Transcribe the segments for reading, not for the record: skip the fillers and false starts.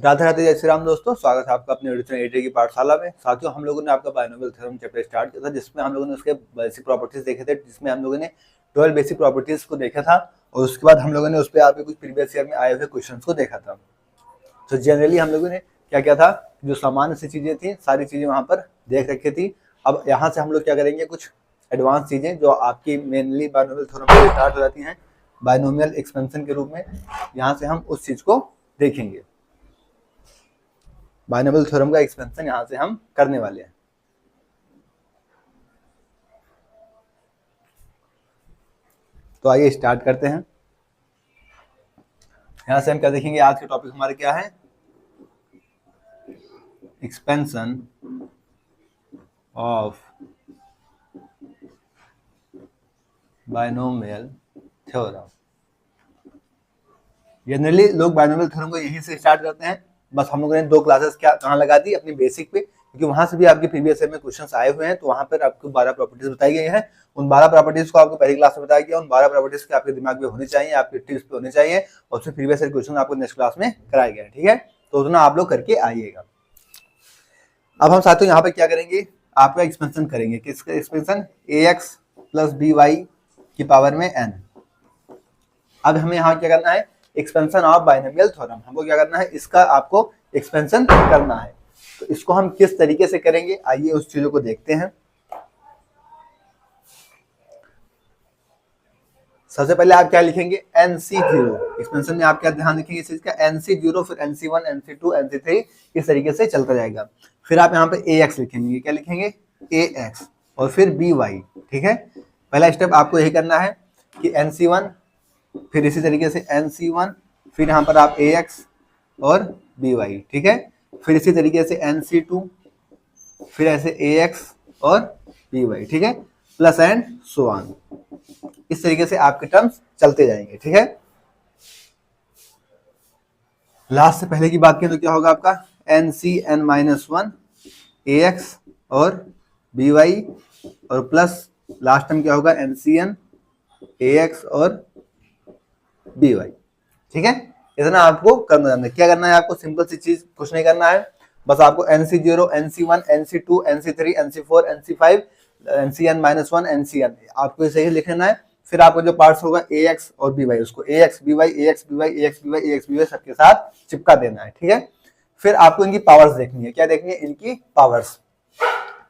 राधे राधे, जय श्री राम दोस्तों। स्वागत है आपका अपने एडिशन एडी की पाठशाला में। साथियों, हम लोगों ने आपका बाइनोमियल थ्योरम चैप्टर स्टार्ट किया था, जिसमें हम लोगों ने उसके बेसिक प्रॉपर्टीज देखे थे, जिसमें हम लोगों ने 12 बेसिक प्रॉपर्टीज को देखा था और उसके बाद हम लोगों ने उस पर आपके कुछ प्रीवियस ईयर में आए हुए क्वेश्चन को देखा था। तो जनरली हम लोगों ने क्या किया था, जो सामान्य सी चीजें थी सारी चीजें वहां पर देख रखी थी। अब यहाँ से हम लोग क्या करेंगे, कुछ एडवांस चीजें जो आपकी मेनली बाइनोमियल थ्योरम में स्टार्ट हो जाती हैं बाइनोमियल एक्सपेंशन के रूप में, यहाँ से हम उस चीज को देखेंगे। बाइनोमियल थ्योरम का एक्सपेंशन यहां से हम करने वाले हैं। तो आइए स्टार्ट करते हैं। यहां से हम क्या देखेंगे, आज के टॉपिक हमारे क्या है, expansion of binomial theorem. Generally लोग बाइनोमियल थ्योरम को यहीं से स्टार्ट करते हैं। बस हम लोगों ने 2 क्लासेस कहाँ लगा दी, अपनी बेसिक पे, क्योंकि वहां से भी आपके प्रीवियस ईयर में क्वेश्चंस आए हुए हैं। तो वहां पर आपको 12 प्रॉपर्टीज बताई गई हैं। उन 12 प्रॉपर्टीज को आपको पहली क्लास में बताया गया। उन 12 प्रॉपर्टीज के आपके दिमाग में होनी चाहिए, आपके टिप्स पे होने चाहिए, और उसमें प्रीवियस ईयर क्वेश्चन आपको नेक्स्ट क्लास में कराया गया है। ठीक है, तो उतना आप लोग करके आइएगा। अब हम साथियों यहाँ पे क्या करेंगे, आपका एक्सपेंशन करेंगे। किसका एक्सपेंशन? ax प्लस by की पावर में n। अब हमें यहाँ क्या करना है, एक्सपेंशन ऑफ बाइनोमियल थ्योरम। हमको क्या करना है, इसका आपको एक्सपेंशन करना है। तो इसको हम किस तरीके से करेंगे, आइए उस चीजों को देखते हैं। सबसे पहले आप क्या लिखेंगे, NC0। एक्सपेंशन में आप क्या ध्यान रखेंगे इस चीज का, NC0, फिर NC1, NC2, NC3, इस तरीके से चलता जाएगा। फिर आप यहाँ पे AX लिखेंगे। क्या लिखेंगे? AX, और फिर BY। ठीक है, पहला स्टेप आपको यही करना है कि NC1, फिर इसी तरीके से NC1, फिर यहाँ पर आप AX और BY। ठीक है, फिर इसी तरीके से NC2, फिर ऐसे AX और BY। ठीक है, प्लस एंड सो ऑन। इस तरीके से आपके टर्म्स चलते जाएंगे। ठीक है, लास्ट से पहले की बात करें तो क्या होगा आपका, NCn-1 AX और BY, और प्लस लास्ट टर्म क्या होगा, NCn AX और BY। ठीक है, इतना आपको करना जानना है। क्या करना है आपको, सिंपल सी चीज, कुछ नहीं करना है। बस आपको NC0, NC1, NC2, NC3, NC4, NC5, NCn-1, NCn आपको इसे ही लिखना है। फिर आपको जो पार्ट्स होगा AX और BY, उसको AX BY AX BY AX BY AX BY सबके साथ चिपका देना है। ठीक है, फिर आपको इनकी पावर्स देखनी है। क्या देखनी है, इनकी पावर्स।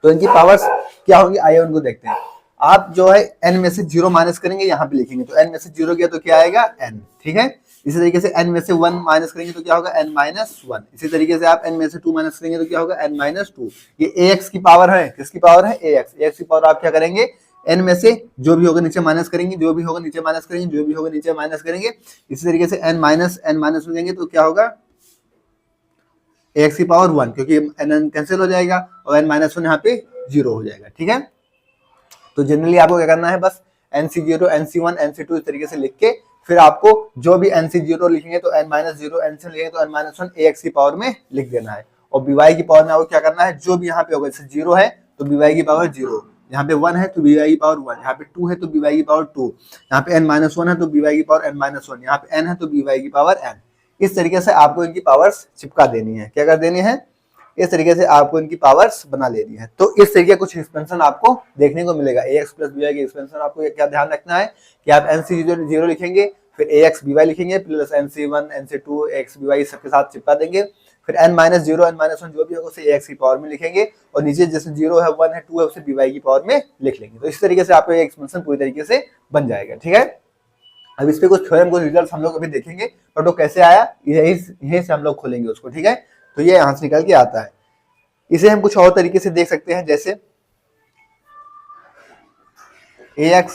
तो इनकी पावर्स क्या होंगी, आइए उनको देखते हैं। आप जो है n में से 0 माइनस करेंगे, यहाँ पे लिखेंगे। तो n में से 0 गया तो क्या आएगा, n। ठीक है, इसी तरीके से n में से 1 माइनस करेंगे तो क्या होगा, n-1। इसी तरीके से आप n में से 2 माइनस करेंगे तो क्या होगा, n-2। ये ax की पावर है, किसकी पावर है, ax की पावर। आप क्या करेंगे, n में से जो भी होगा नीचे माइनस करेंगे, जो भी होगा नीचे माइनस करेंगे, जो भी होगा नीचे माइनस करेंगे। इसी तरीके से n में देंगे तो क्या होगा, ax की पावर 1, क्योंकि n कैंसिल हो जाएगा और n-1 यहाँ पे 0 हो जाएगा। ठीक है, तो जनरली आपको क्या करना है, बस NC0, NC1, NC2 इस तरीके से लिख के, फिर आपको जो भी NC0 लिखेंगे तो n-0, NC लिखेंगे तो n-1 AX की पावर में लिख देना है। और BY की पावर में आपको क्या करना है, जो भी यहाँ पे होगा, जैसे 0 है तो BY की पावर 0, यहाँ पे 1 है तो BY की पावर 1, यहाँ पे 2 है तो BY की पावर 2, यहाँ पे n-1 है तो BY की पावर n-1, यहाँ पे n है तो BY की पावर n। इस तरीके से आपको इनकी पावर्स चिपका देनी है। क्या कर देनी है, इस तरीके से आपको इनकी पावर्स बना लेनी है। तो इस तरीके कुछ एक्सपेंशन आपको देखने को मिलेगा। AX प्लस BY के एक्सपेंशन आपको क्या ध्यान रखना है कि आप NC0 लिखेंगे, फिर AX BY लिखेंगे, plus NC1 NC2 AX BY सबके साथ चिपका देंगे। फिर n-0 n-1 जो भी होगा उसे AX की पावर में लिखेंगे, और नीचे जैसे 0 है 1 है 2 है उसे BY की पावर में लिख लेंगे। तो इस तरीके से आपका एक्सपेंशन पूरी तरीके से बन जाएगा। ठीक है, अब इस पे कुछ थ्योरम, कुछ रिजल्ट हम लोग अभी देखेंगे, बट वो कैसे आया यही से हम लोग खोलेंगे उसको। ठीक है, तो ये यहाँ से निकल के आता है। इसे हम कुछ और तरीके से देख सकते हैं, जैसे AX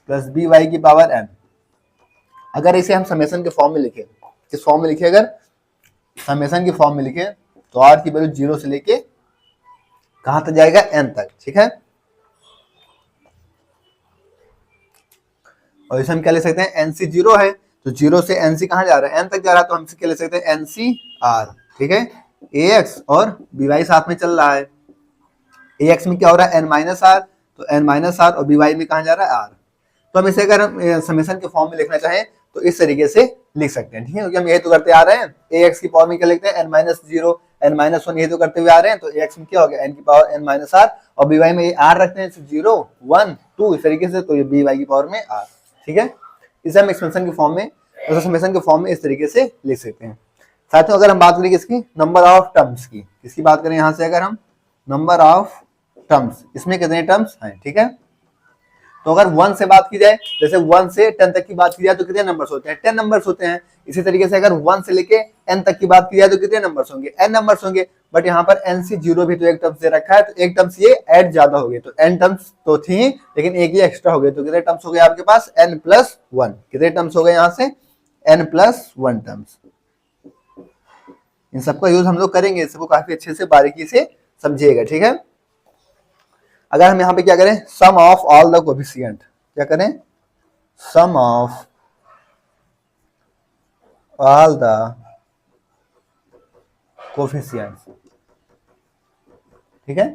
प्लस BY की पावर n। अगर इसे हम समेशन के फॉर्म में लिखें, किस फॉर्म में लिखे, अगर समेशन के फॉर्म में लिखें तो r की वैल्यू 0 से लेके कहां तक जाएगा, n तक। ठीक है, और इसे हम क्या ले सकते हैं, NC0 है तो 0 से NC कहां जा रहा है, n तक जा रहा है, तो हम इसे क्या ले सकते हैं, NCr। ठीक है, AX और BY साथ में चल रहा है। AX में क्या हो रहा है, n-r, तो n-r, और BY में कहां जा रहा है, r। तो हम इसे अगर हम समेशन के फॉर्म में लिखना चाहें तो इस तरीके से लिख सकते हैं, ठीक है, क्योंकि हम ये तो करते आ रहे हैं, ए एक्स की पावर में क्या लिखते हैं, n-0 n-1 ये तो करते हुए आ रहे हैं, तो एक्स में क्या हो गया n की पावर n-r, और बी वाई में ये r रखते हैं 0 1 2 इस तरीके से, तो ये बी वाई की पावर में r, ठीक है। इसे हम एक्सपेंशन के फॉर्म में, समेशन के फॉर्म में इस तरीके से लिख सकते हैं। साथ में अगर हम बात करें किसकी, नंबर ऑफ टर्म्स की, किसकी बात करें यहाँ से, अगर हम नंबर ऑफ टर्म्स, इसमें कितने टर्म्स हैं, ठीक है। तो अगर 1 से बात की जाए, जैसे 1 से 10 तक की बात की जाए तो कितने नंबर्स होते हैं, 10 नंबर्स होते हैं। इसी तरीके से अगर 1 से लेके n तक की बात की जाए तो कितने नंबर्स होंगे, n नंबर्स होंगे। बट यहाँ पर n-0 भी तो एक टर्म्स दे रखा है, तो एक टर्म्स ये ऐड ज्यादा हो गए, तो n टर्म्स तो थी लेकिन एक ही एक्स्ट्रा हो गए, तो कितने टर्म्स हो गए आपके पास, n+1, कितने टर्म्स हो गए यहाँ से, n+1 टर्म्स। इन सबका यूज हम लोग करेंगे, इसको काफी अच्छे से बारीकी से समझिएगा, ठीक है। अगर हम यहाँ पे क्या करें, सम ऑफ ऑल द कोफिशिएंट, क्या करें, सम ऑफ ऑल द कोफिशिएंट्स, ठीक है,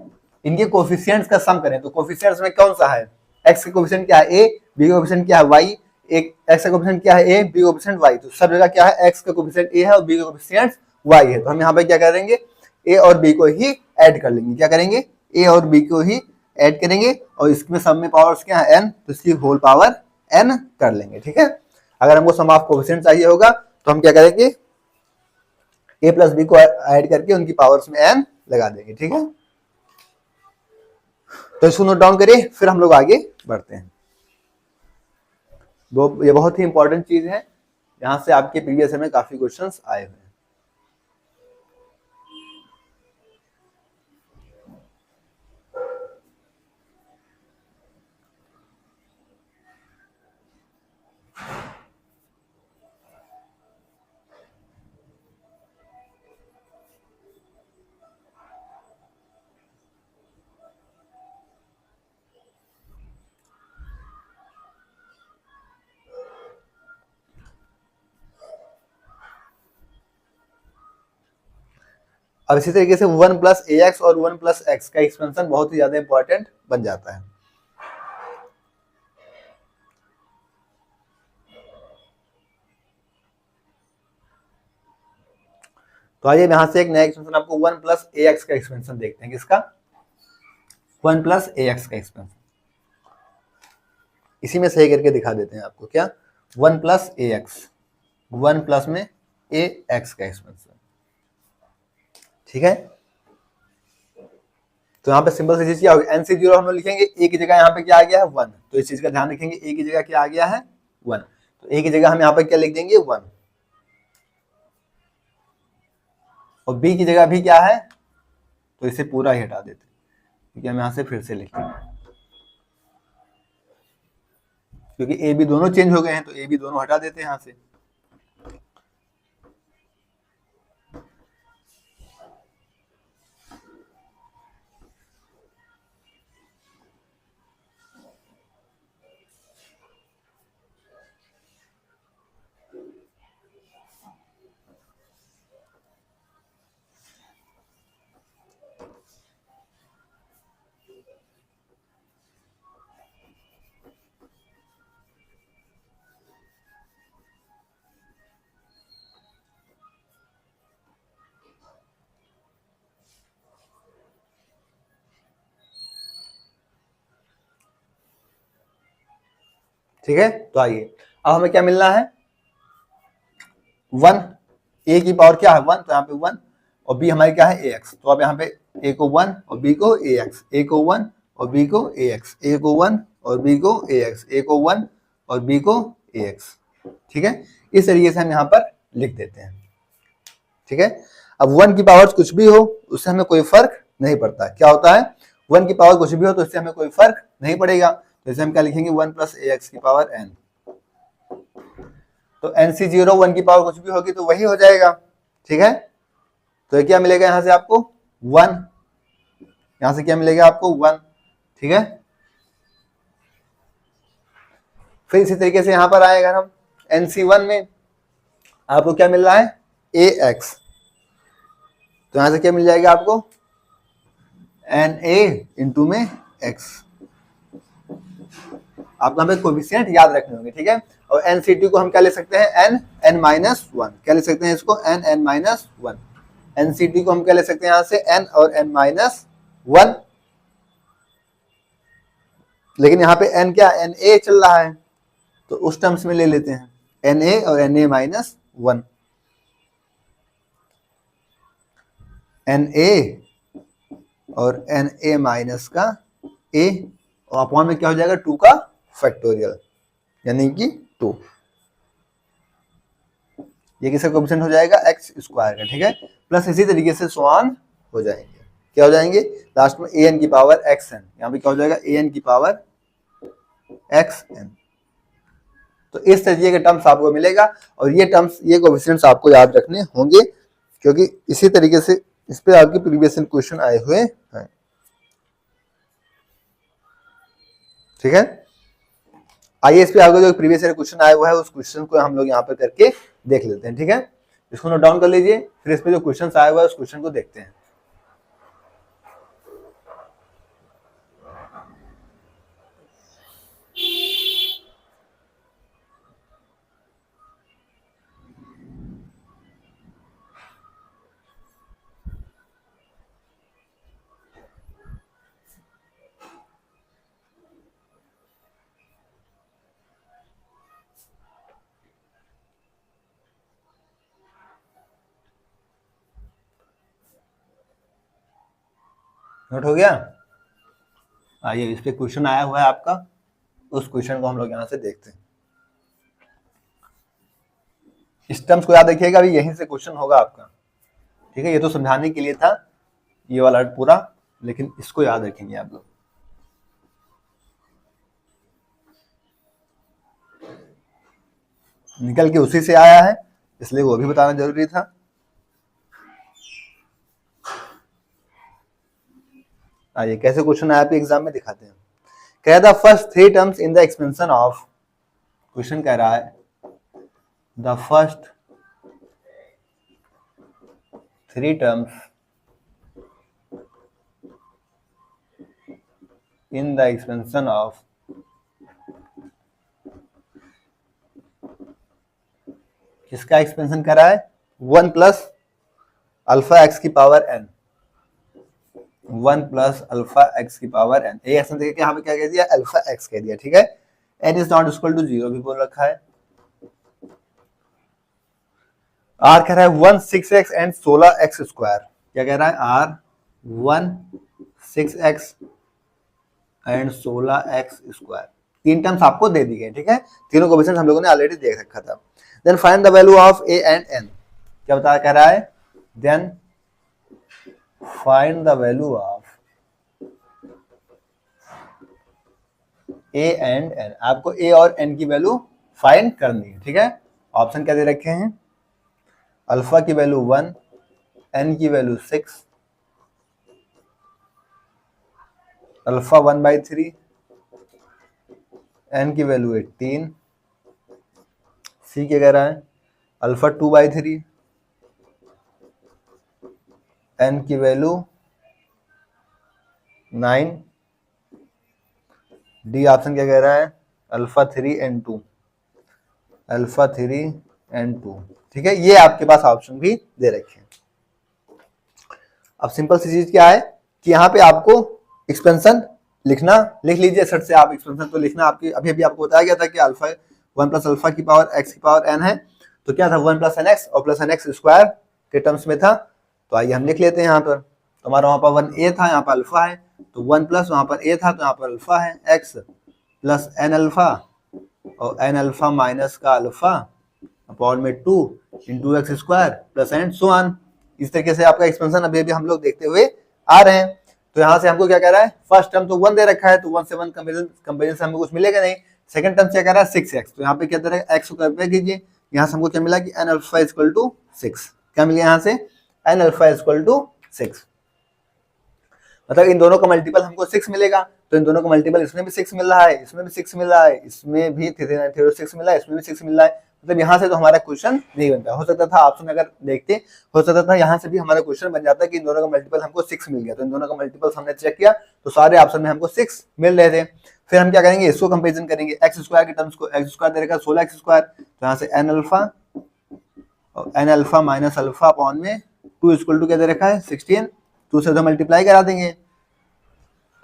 इनके कोफिशिएंट्स का सम करें, तो कोफिशिएंट्स में कौन सा है, x का कोफिशिएंट क्या है a, b का कोफिशिएंट क्या है y, एक x का कोफिशिएंट क्या है a, b का कोफिशिएंट y, तो सब जगह क्या है, x का कोफिशिएंट a है और b का कोफिशिएंट y है, तो हम यहाँ पे क्या करेंगे, a और b को ही ऐड कर लेंगे, क्या करेंगे, a और b को ही ऐड करेंगे, और इसमें सब में पावर्स क्या है n, तो इसकी होल पावर n कर लेंगे, ठीक है। अगर हमको सम ऑफ कोफिशिएंट चाहिए होगा तो हम क्या करेंगे, a प्लस b को ऐड करके उनकी पावर्स में n लगा देंगे, ठीक है। तो इसको नोट डाउन करिए, फिर हम लोग आगे बढ़ते हैं। ये बहुत ही इंपॉर्टेंट चीज है, यहां से आपके प्रीवियस में काफी क्वेश्चंस आए हुए हैं। अब इसी तरीके से 1 प्लस ए एक्स और 1 प्लस एक्स का एक्सपेंशन बहुत ही ज्यादा इंपॉर्टेंट बन जाता है। तो आइए यहां से एक नया एक्सपेंशन आपको 1 प्लस ए एक्स का एक्सपेंशन देखते हैं, किसका, 1 प्लस ए एक्स का एक्सपेंशन, इसी में सही करके दिखा देते हैं आपको, क्या, 1 प्लस ए एक्स, 1 प्लस में ए एक्स का एक्सपेंशन, ठीक है। तो यहाँ पे सिंपल सी चीज क्या होगी, n-0 हम लोग लिखेंगे, a की जगह यहाँ पे क्या आ गया है 1, तो इस चीज का ध्यान रखेंगे, a की जगह क्या आ गया है 1, तो a की जगह हम यहाँ पे क्या लिख देंगे 1, और b की जगह भी क्या है, तो इसे पूरा ही हटा देते, क्योंकि हम यहाँ से फिर से लिखेंगे, क्योंकि a b दोनों चेंज हो गए हैं, तो a b दोनों हटा देते हैं यहाँ से। ठीक है, तो आइए अब हमें क्या मिलना है, 1, a की पावर क्या है 1, तो यहाँ पे 1, और b हमारी क्या है ax, तो अब यहाँ पे a को 1 और b को ax, a को 1 और b को ax, a को 1 और b को ax, a को 1 और b को ax, ठीक है। इस तरीके से हम यहाँ पर लिख देते हैं, ठीक है। अब 1 की पावर कुछ भी हो उससे हमें कोई फर्क नहीं पड़ता, क्या होता है, 1 की पावर कुछ भी हो तो इससे हमें कोई फर्क नहीं पड़ेगा, जैसे हम क्या लिखेंगे 1 प्लस ए एक्स की पावर n, तो n-0 1 की पावर कुछ भी होगी तो वही हो जाएगा, ठीक है। तो ये क्या मिलेगा यहाँ से आपको 1, यहाँ से क्या मिलेगा आपको 1, ठीक है। फिर इसी तरीके से यहाँ पर आएगा हम n-1 में आपको क्या मिल रहा है ax, तो यहाँ से क्या मिल जाएगा आपको na इंटू में x, आपको यहाँ पे कोफिशिएंट याद रखने होंगे, ठीक है। और NC2 को हम क्या ले सकते हैं, n(n-1), क्या ले सकते हैं इसको, n(n-1). NC2 को हम क्या ले सकते हैं यहाँ से, n और n-1, लेकिन यहाँ पे n क्या, Na चल रहा है, तो उस टर्म्स में ले लेते हैं Na और Na-1, Na और Na का a, और अपॉन में क्या हो जाएगा, 2 का फैक्टोरियल यानी कि 2। ये किसका कोएफिशिएंट हो जाएगा, x स्क्वायर का, ठीक है। प्लस इसी तरीके से सो ऑन हो जाएंगे, क्या हो जाएंगे लास्ट में an की पावर xn, यहाँ पे क्या हो जाएगा an की पावर xn। तो इस तरीके के टर्म्स आपको मिलेगा, और ये टर्म्स, ये कोएफिशिएंट्स आपको याद रखने होंगे, क्योंकि इसी तरीके से इस पे आपके प्रीवियस क्वेश्चन आए हुए हैं, ठीक है। आइए इस पे आपको जो प्रीवियस ईयर क्वेश्चन आया हुआ है उस क्वेश्चन को हम लोग यहाँ पर करके देख लेते हैं, ठीक है। इसको नोट डाउन कर लीजिए, फिर इस पे जो क्वेश्चन आया हुआ है उस क्वेश्चन को देखते हैं। नोट हो गया। आइए इस पे क्वेश्चन आया हुआ है आपका, उस क्वेश्चन को हम लोग यहाँ से देखते हैं। इस टर्म्स को याद रखिएगा, अभी यहीं से क्वेश्चन होगा आपका, ठीक है। ये तो समझाने के लिए था ये वाला पूरा, लेकिन इसको याद रखेंगे आप लोग। निकल के उसी से आया है, इसलिए वो भी बताना जरूरी था। आइए कैसे क्वेश्चन आया आपके एग्जाम में दिखाते हैं। कह रहा था first 3 terms in the expansion of, question कह रहा है the first 3 terms in the expansion of किसका एक्सपेंशन कर रहा है, 1 प्लस अल्फा एक्स की power n, 1 plus alpha x की पावर n। एक एक्शन देखिए यहाँ पे क्या कह दिया, अल्फा एक्स कह दिया, ठीक है। n is not equal to 0 भी बोल रखा है। r कह रहा है 1 6x एंड 16x स्क्वायर, क्या कह रहा है, r 1 6x and 16x square. 3 terms आपको दे दी गई, ठीक है। तीनों कोएफिशिएंट हम लोगों ने ऑलरेडी देख रखा था। Then find the value of a and n, क्या बता कह रहा है, then find the value of a and n। आपको a और n की वैल्यू फाइंड करनी है, ठीक है। ऑप्शन क्या दे रखे हैं, अल्फा की वैल्यू 1, n की वैल्यू 6, अल्फा 1/3, n की वैल्यू 18, सी क्या कह रहा है, अल्फा 2/3, n की वैल्यू 9, डी ऑप्शन क्या कह रहा है, अल्फा 3n2, अल्फा 3n2, ठीक है। ये आपके पास ऑप्शन भी दे रखे हैं। अब सिंपल सी चीज क्या है कि यहाँ पे आपको एक्सपेंशन लिखना, लिख लीजिए सर से आप एक्सपेंशन तो लिखना। आपकी अभी अभी आपको बताया गया था कि अल्फा 1 प्लस अल्फा की पावर x की पावर n है, तो क्या था 1 प्लस nx और प्लस nx स्क्वायर के टर्म्स में था। तो आइए हम लिख लेते हैं यहाँ पर, तो हमारा वहाँ पर 1a था, यहाँ पर अल्फा है, तो 1 प्लस वहाँ पर a था तो यहाँ पर अल्फा है, x प्लस n अल्फा और n अल्फा माइनस का अल्फा अपॉन में 2 into x square plus and so on. इस तरीके से आपका एक्सपेंशन अभी अभी हम लोग देखते हुए आ रहे हैं। तो यहाँ से हमको क्या कह रहा है, फर्स्ट टर्म तो 1 दे रखा है, तो 1 से 1 कंपेरिजन से हमको कुछ मिलेगा नहीं। सेकंड टर्म क्या कह रहा है 6x, तो यहाँ पे क्या दे रहा है x को कंपेयर कीजिए, यहाँ से हमको क्या मिला कि n अल्फा इक्वल टू 6, क्या मिल गया यहाँ से n अल्फा इक्वल टू 6, मतलब इन दोनों का मल्टीपल हमको 6 मिलेगा। तो इन दोनों का मल्टीपल इसमें भी 6 मिल रहा है, इसमें भी 6 मिल रहा है, इसमें भी 6 मिल रहा है, इसमें भी 6 मिल रहा है। मतलब यहाँ से तो हमारा क्वेश्चन नहीं बनता। हो सकता था ऑप्शन अगर देखते, हो सकता था यहाँ से भी हमारा क्वेश्चन बन जाता है कि इन दोनों का मल्टीपल हमको 6 मिल गया। तो इन दोनों का मल्टीपल हमने चेक किया तो सारे ऑप्शन में हमको 6 मिल रहे थे। फिर हम क्या करेंगे, इसको कंपेरिजन करेंगे एक्स स्क्वायर के टर्म्स को, एक्स स्क्वायर दे रखा है 16 एक्स स्क्वायर, तो यहाँ से एन अल्फा और n alpha minus alpha upon में 2 इक्वल टू क्या दे रखा है 16, 2 से तो मल्टीप्लाई करा देंगे,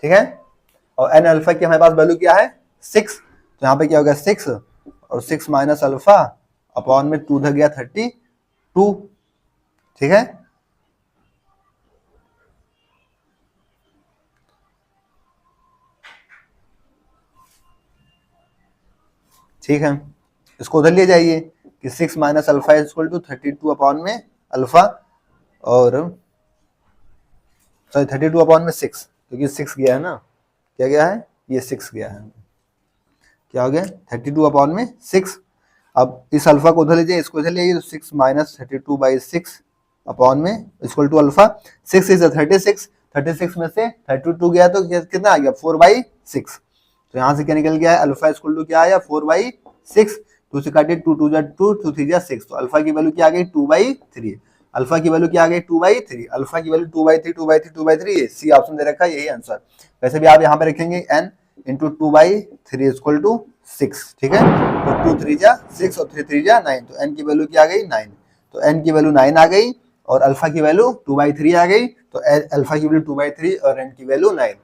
ठीक है। और एन अल्फा की हमारे पास वैल्यू क्या है 6, तो यहाँ पे क्या हो गया 6 और 6 माइनस अल्फा अपॉन में 2 गया 32, ठीक है। ठीक है, इसको उधर ले जाइए कि 6 minus alpha is equal to 32 upon में अल्फा और सॉरी 32 अपॉन में 6, क्योंकि 6 गया है ना, क्या गया है ये 6 गया है, क्या हो गया 32 अपॉन में 6। अब इस अल्फा को उधर ले जाइए, इसको इधर ले जाइए, तो 6 माइनस 32 बाई 6 अपॉन में इक्वल टू अल्फा, 6 इज 36, 36 में से 32 गया तो कितना आ गया 4/6, तो यहाँ से क्या निकल गया है अल्फा इक्वल टू क्या आया 4/6, 2 से काटे 2 2 जा 2 2 3 जा 6, तो अल्फा की वैल्यू क्या आ गई 2/3, अल्फा की वैल्यू क्या आ गई 2/3, अल्फा की वैल्यू 2/3 2/3 2/3, सी ऑप्शन दे रखा है, यही आंसर। वैसे भी आप यहाँ पे रखेंगे n इंटू 2/3 इक्वल टू 6, ठीक है, तो 2 3 जा 6 और 3 3 जा 9, तो n की वैल्यू क्या आ गई 9, तो n की वैल्यू 9 आ गई और अल्फा की वैल्यू 2/3 आ गई, तो अल्फा की वैल्यू 2/3 और n की वैल्यू 9।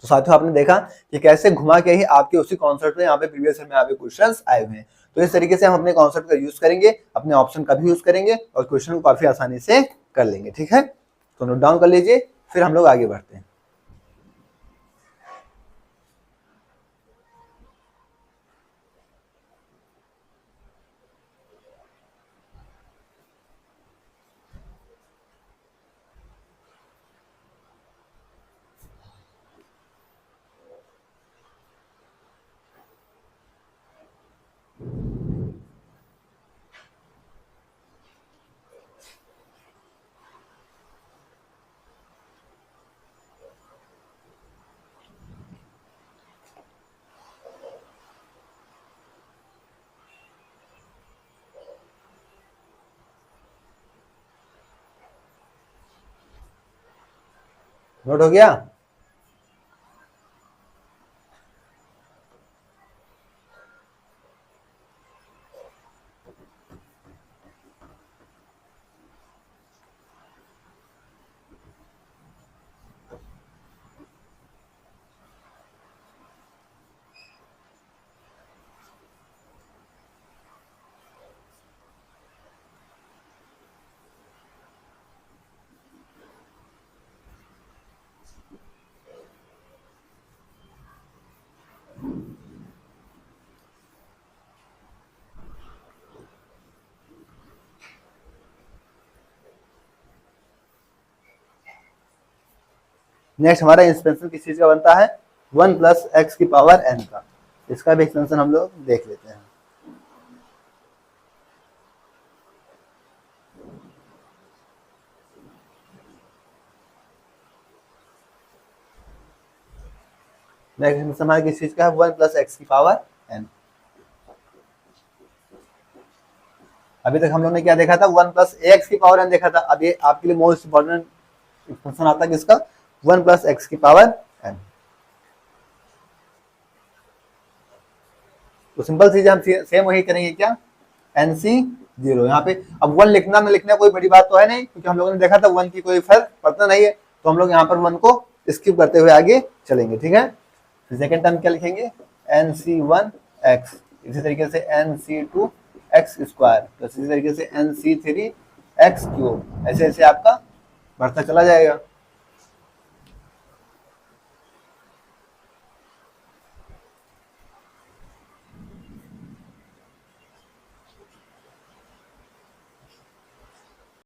तो साथियों आपने देखा कि कैसे घुमा के ही आपके उसी कॉन्सेप्ट में यहाँ पे प्रीवियस ईयर में आपके क्वेश्चंस आए हुए हैं। तो इस तरीके से हम अपने कॉन्सेप्ट का यूज करेंगे, अपने ऑप्शन का भी यूज करेंगे और क्वेश्चन को काफी आसानी से कर लेंगे, ठीक है। तो नोट डाउन कर लीजिए, फिर हम लोग आगे बढ़ते हैं। नोट हो गया? नेक्स्ट हमारा एक्सपेंशन किस चीज का बनता है 1 प्लस एक्स की पावर n का, इसका भी एक्सपेंशन हम लोग देख लेते हैं। नेक्स्ट एक्सपेंशन हमारा किस चीज का है 1 प्लस एक्स की पावर n। अभी तक हम लोग ने क्या देखा था 1 प्लस एक्स की पावर n देखा था, अब ये आपके लिए मोस्ट इंपॉर्टेंट एक्सपेंशन आता है किसका 1 प्लस एक्स की पावर n। तो सिंपल चीज हम सेम वही करेंगे, क्या NC0, यहाँ पे अब 1 लिखना न लिखना कोई बड़ी बात तो है नहीं, क्योंकि हम लोगों ने देखा था 1 की कोई फर्क पड़ता नहीं है, तो हम लोग यहाँ पर 1 को स्किप करते हुए आगे चलेंगे, ठीक है। सेकेंड टर्म क्या लिखेंगे NC1x, इसी तरीके से NC2x स्क्वायर, तो इसी तरीके से NC3x क्यूब, ऐसे ऐसे आपका बढ़ता चला जाएगा।